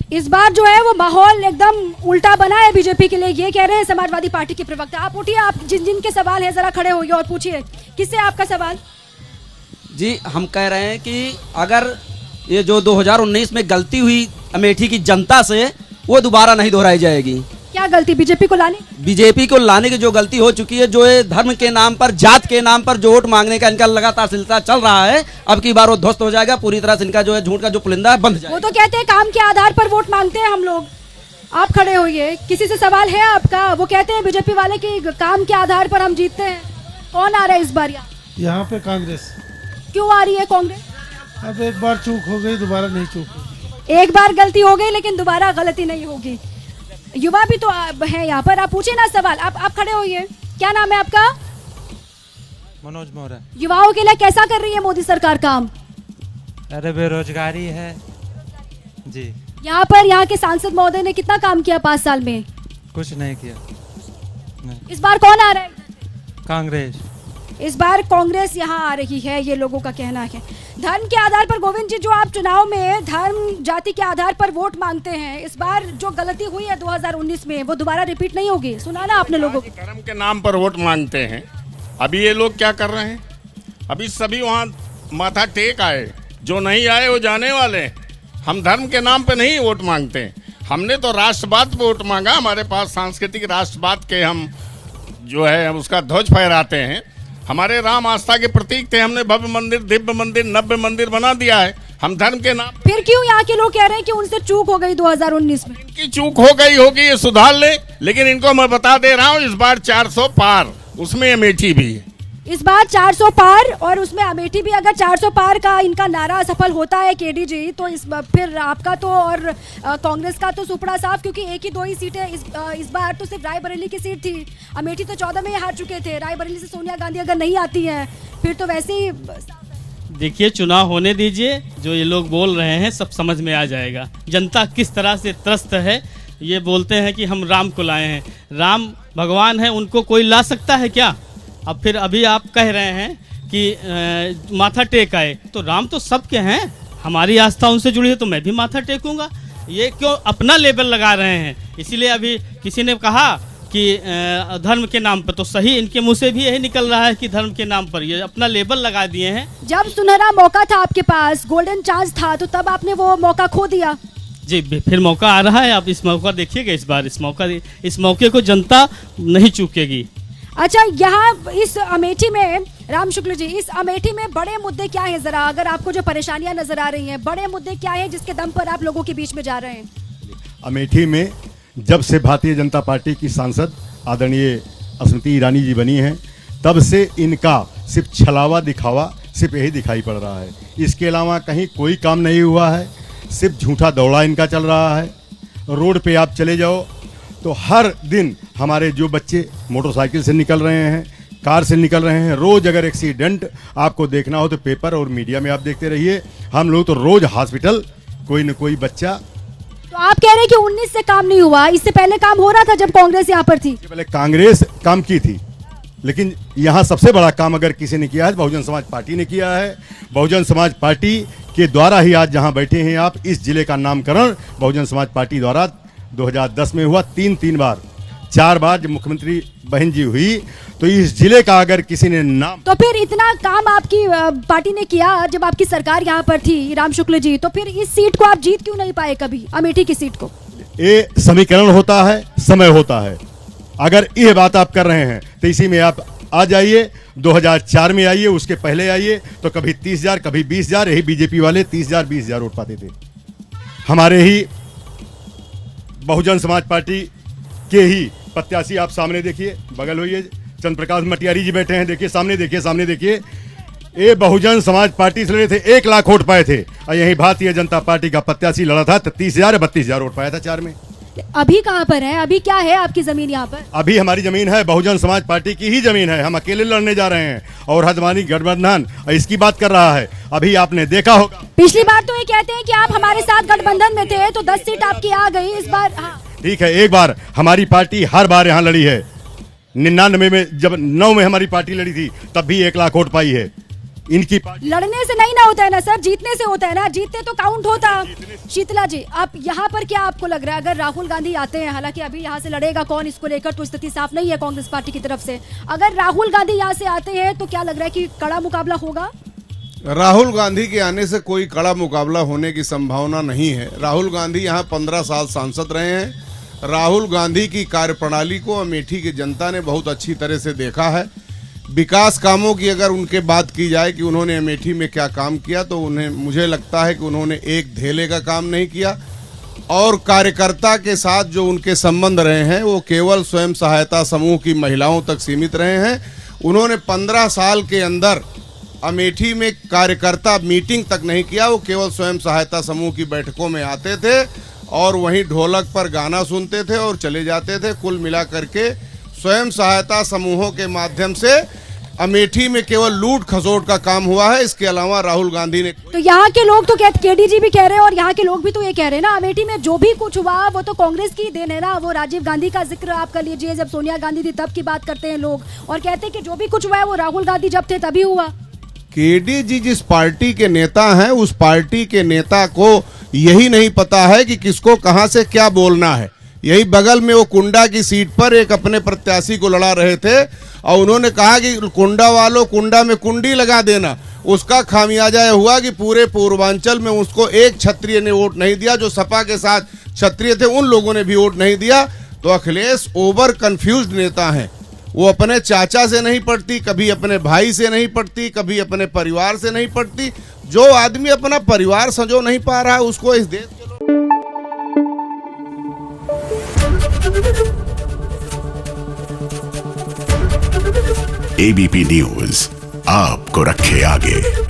इस बार जो है वो माहौल एकदम उल्टा बना है बीजेपी के लिए, ये कह रहे हैं समाजवादी पार्टी के प्रवक्ता। आप उठिए, आप जिनके सवाल है जरा खड़े होइए और पूछिए। किससे आपका सवाल? जी, हम कह रहे हैं कि अगर ये जो 2019 में गलती हुई अमेठी की जनता से, वो दोबारा नहीं दोहराई जाएगी। क्या गलती? बीजेपी को लाने? बीजेपी को लाने की जो गलती हो चुकी है, जो ये धर्म के नाम पर, जात के नाम पर जो वोट मांगने का इनका लगातार सिलसिला चल रहा है, अब की बार वो ध्वस्त हो जाएगा पूरी तरह से। इनका जो है झूठ का जो पुलिंदा है बंद जाएगा। वो तो कहते हैं काम के आधार पर वोट मांगते हैं हम लोग। आप खड़े होइए, किसी से सवाल है आपका? वो कहते हैं बीजेपी वाले की काम के आधार पर हम जीतते हैं। कौन आ रहा है इस बार यहाँ पे? कांग्रेस। क्यों आ रही है कांग्रेस? अब एक बार चूक हो गई, दोबारा नहीं चूक होगी। एक बार गलती हो गई लेकिन दोबारा गलती नहीं होगी। युवा भी तो है यहाँ पर, आप पूछे ना सवाल। आप खड़े होइए। क्या नाम है आपका? मनोज मोहरा। युवाओं के लिए कैसा कर रही है मोदी सरकार काम? अरे बेरोजगारी है जी। यहाँ पर यहाँ के सांसद महोदय ने कितना काम किया 5 साल में? कुछ नहीं किया। नहीं। इस बार कौन आ रहा है? कांग्रेस। इस बार कांग्रेस यहाँ आ रही है, ये लोगों का कहना है। धर्म के आधार पर गोविंद जी, जो आप चुनाव में धर्म जाति के आधार पर वोट मांगते हैं, इस बार जो गलती हुई है 2019 में, वो दोबारा रिपीट नहीं होगी। सुना ना आपने लोगों को? धर्म के नाम पर वोट मांगते हैं। अभी ये लोग क्या कर रहे हैं? अभी सभी वहाँ माथा टेक आए, जो नहीं आए वो जाने वाले। हम धर्म के नाम पे नहीं वोट मांगते हैं। हमने तो राष्ट्रवाद पे वोट मांगा। हमारे पास सांस्कृतिक राष्ट्रवाद के हम जो है उसका ध्वज फहराते हैं। हमारे राम आस्था के प्रतीक थे। हमने भव्य मंदिर, दिव्य मंदिर, नव्य मंदिर बना दिया है। हम धर्म के नाम। फिर क्यों यहाँ के लोग कह रहे हैं कि उनसे चूक हो गई 2019 में? इनकी चूक हो गई होगी, ये सुधार ले। लेकिन इनको मैं बता दे रहा हूँ, इस बार 400 पार, उसमें अमेठी भी है। इस बार 400 पार और उसमें अमेठी भी। अगर 400 पार का इनका नारा सफल होता है केडी जी, तो फिर आपका तो और कांग्रेस का तो सुपड़ा साफ, क्योंकि एक ही 2 ही सीटें इस बार तो सिर्फ रायबरेली की सीट थी। अमेठी तो 14 में ही हार चुके थे। रायबरेली से सोनिया गांधी अगर नहीं आती है फिर तो वैसे ही। देखिए, चुनाव होने दीजिए, जो ये लोग बोल रहे हैं सब समझ में आ जाएगा। जनता किस तरह से त्रस्त है। ये बोलते हैं कि हम राम को लाए हैं। राम भगवान है, उनको कोई ला सकता है क्या? अब फिर अभी आप कह रहे हैं कि माथा टेक आए, तो राम तो सबके हैं। हमारी आस्था उनसे जुड़ी है तो मैं भी माथा टेकूंगा। ये क्यों अपना लेबल लगा रहे हैं? इसीलिए अभी किसी ने कहा कि धर्म के नाम पर, तो सही इनके मुंह से भी यही निकल रहा है कि धर्म के नाम पर ये अपना लेबल लगा दिए हैं। जब सुनहरा मौका था आपके पास, गोल्डन चांस था, तो तब आपने वो मौका खो दिया। जी, फिर मौका आ रहा है। आप इस मौका देखिएगा। इस बार इस मौके को जनता नहीं चूकेगी। अच्छा, यहाँ इस अमेठी में, राम शुक्ल जी, इस अमेठी में बड़े मुद्दे क्या हैं? जरा अगर आपको जो परेशानियां नजर आ रही हैं, बड़े मुद्दे क्या हैं जिसके दम पर आप लोगों के बीच में जा रहे हैं? अमेठी में जब से भारतीय जनता पार्टी की सांसद आदरणीय स्मृति ईरानी जी बनी हैं, तब से इनका सिर्फ छलावा दिखावा सिर्फ यही दिखाई पड़ रहा है। इसके अलावा कहीं कोई काम नहीं हुआ है। सिर्फ झूठा दौड़ा इनका चल रहा है। रोड पे आप चले जाओ तो हर दिन हमारे जो बच्चे मोटरसाइकिल से निकल रहे हैं, कार से निकल रहे हैं। रोज अगर एक्सीडेंट आपको देखना हो तो पेपर और मीडिया में आप देखते रहिए। हम लोग तो रोज हॉस्पिटल, कोई न कोई बच्चा। तो आप कह रहे हैं कि 19 से काम नहीं हुआ, इससे पहले काम हो रहा था जब कांग्रेस यहाँ पर थी? पहले कांग्रेस काम की थी, लेकिन यहाँ सबसे बड़ा काम अगर किसी ने किया है, बहुजन समाज पार्टी ने किया है। बहुजन समाज पार्टी के द्वारा ही आज जहाँ बैठे हैं आप, इस जिले का नामकरण बहुजन समाज पार्टी द्वारा 2010 में हुआ। 3 बार 4 बार जब मुख्यमंत्री बहन जी हुई, तो इस जिले का अगर किसी ने नाम। तो फिर इतना काम आपकी पार्टी ने किया जब आपकी सरकार यहाँ पर थी, राम शुक्ल जी, तो फिर इस सीट को आप जीत क्यों नहीं पाए कभी, अमेठी की सीट को? ये समीकरण होता है, समय होता है। अगर ये बात आप कर रहे हैं तो इसी में आप आ जाइए। 2004 में आइए, उसके पहले आइए, तो कभी 30,000 कभी 20,000, यही बीजेपी वाले 30,000 20,000 वोट पाते थे। हमारे ही बहुजन समाज पार्टी के ही प्रत्याशी आप सामने देखिए, बगल होइए, चंद्र प्रकाश मटियारी जी बैठे हैं, देखिए सामने, देखिए सामने देखिए। ये बहुजन समाज पार्टी से लड़े थे, 1 लाख वोट पाए थे। और यही भारतीय जनता पार्टी का प्रत्याशी लड़ा था तो 30,000 या 32,000 वोट पाया था 4 में। अभी कहाँ पर है? अभी क्या है आपकी जमीन यहाँ पर? अभी हमारी जमीन है, बहुजन समाज पार्टी की ही जमीन है। हम अकेले लड़ने जा रहे हैं और हमारी गठबंधन इसकी बात कर रहा है। अभी आपने देखा होगा, पिछली बार तो ये कहते हैं कि आप हमारे साथ गठबंधन में थे तो 10 सीट आपकी आ गई। इस बार ठीक है, एक बार हमारी पार्टी हर बार यहाँ लड़ी है। 99 में जब 9 में हमारी पार्टी लड़ी थी तब भी 1 लाख वोट पाई है। इनकी पार्टी लड़ने से नहीं ना होता है ना सर, जीतने से होता है ना, जीतते तो काउंट होता। शीतला जी, आप यहाँ पर क्या आपको लग रहा है, अगर राहुल गांधी आते हैं, हालांकि अभी यहाँ से लड़ेगा कौन इसको लेकर तो स्थिति साफ नहीं है कांग्रेस पार्टी की तरफ से, अगर राहुल गांधी यहाँ से आते हैं तो क्या लग रहा है कि कड़ा मुकाबला होगा? राहुल गांधी के आने से कोई कड़ा मुकाबला होने की संभावना नहीं है। राहुल गांधी यहाँ 15 साल सांसद रहे हैं। राहुल गांधी की कार्यप्रणाली को अमेठी की जनता ने बहुत अच्छी तरह से देखा है। विकास कामों की अगर उनके बात की जाए कि उन्होंने अमेठी में क्या काम किया, तो उन्हें मुझे लगता है कि उन्होंने एक धेले का काम नहीं किया, और कार्यकर्ता के साथ जो उनके संबंध रहे हैं वो केवल स्वयं सहायता समूह की महिलाओं तक सीमित रहे हैं। उन्होंने 15 साल के अंदर अमेठी में कार्यकर्ता मीटिंग तक नहीं किया, वो केवल स्वयं सहायता समूह की बैठकों में आते थे और वहीं ढोलक पर गाना सुनते थे और चले जाते थे। कुल मिलाकर के स्वयं सहायता समूहों के माध्यम से अमेठी में केवल लूट खसोट का काम हुआ है। इसके अलावा राहुल गांधी ने तो यहाँ के लोग तो केडीजी भी कह रहे हैं और यहाँ के लोग भी तो ये कह रहे हैं ना, अमेठी में जो भी कुछ हुआ वो तो कांग्रेस की देन है ना। वो राजीव गांधी का जिक्र आप कर लीजिए, जब सोनिया गांधी थी तब की बात करते हैं लोग, और कहते हैं कि जो भी कुछ हुआ है वो राहुल गांधी जब थे तभी हुआ। केडीजी जिस पार्टी के नेता हैं, उस पार्टी के नेता को यही नहीं पता है कि किसको कहां से क्या बोलना है। यही बगल में वो कुंडा की सीट पर एक अपने प्रत्याशी को लड़ा रहे थे और उन्होंने कहा कि कुंडा वालों कुंडा में कुंडी लगा देना। उसका खामियाजा यह हुआ कि पूरे पूर्वांचल में उसको एक क्षत्रिय ने वोट नहीं दिया। जो सपा के साथ क्षत्रिय थे उन लोगों ने भी वोट नहीं दिया। तो अखिलेश ओवर कंफ्यूज्ड नेता हैं। वो अपने चाचा से नहीं पड़ती, कभी अपने भाई से नहीं पड़ती, कभी अपने परिवार से नहीं पड़ती। जो आदमी अपना परिवार संजो नहीं पा रहा है उसको इस देश के लोग एबीपी न्यूज आपको रखे आगे।